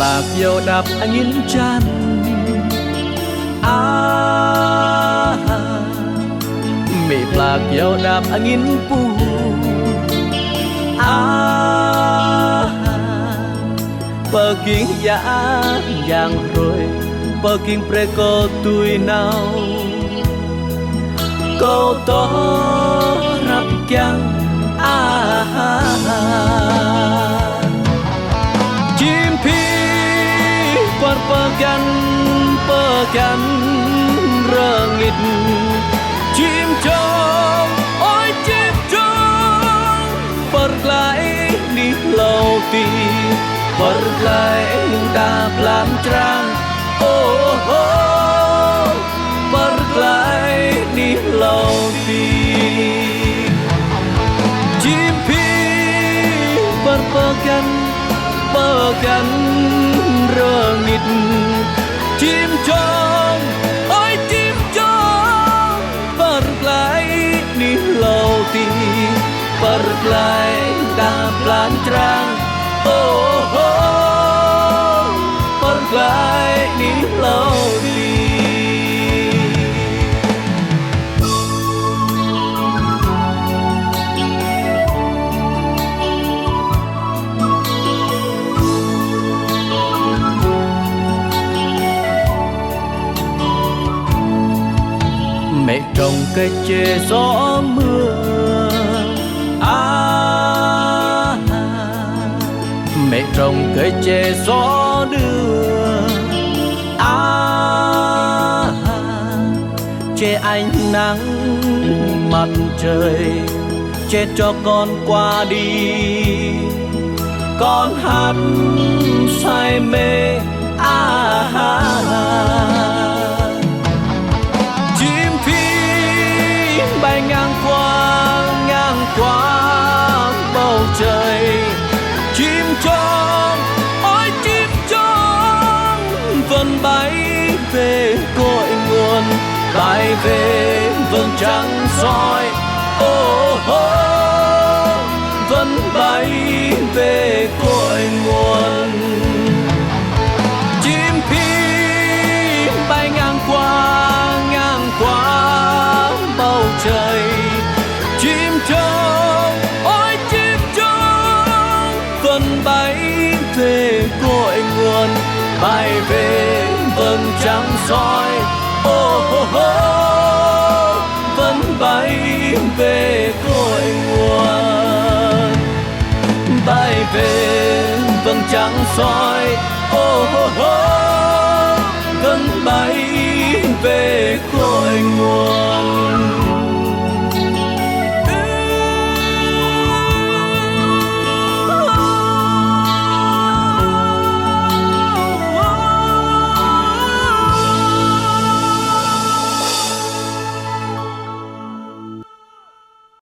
lạc dầu đạp nghìn tràn mị lạc dầu đạp nghìn pu pergi yang rồi pergi preko tui nào câu to rap kyang chim phi perpegan rengit chim chong ôi chim chong perlai di lauti perlai đạp làm trang oh oh perlai di lauti chim phi perpegan rengit chim chong ôi chim chong perlai di lauti perlai đạp làm trang oh oh perlai di lauti mẹ trồng cây chè gió mưa mẹ trồng cây chè gió đưa che ánh nắng mặt trời che cho con qua đi con hát say mê chim phi bay ngang qua bầu trời chim chong ôi chim chong vẫn bay về cội nguồn bay về vầng trăng soi oh oh vẫn bay về cội nguồn chim phi bay ngang qua bầu trời chim chong ôi chim chong vẫn bay về cội nguồn bay về vầng trăng soi oh oh oh vẫn bay về cội nguồn bay về vầng trăng soi oh oh oh vẫn bay về cội nguồn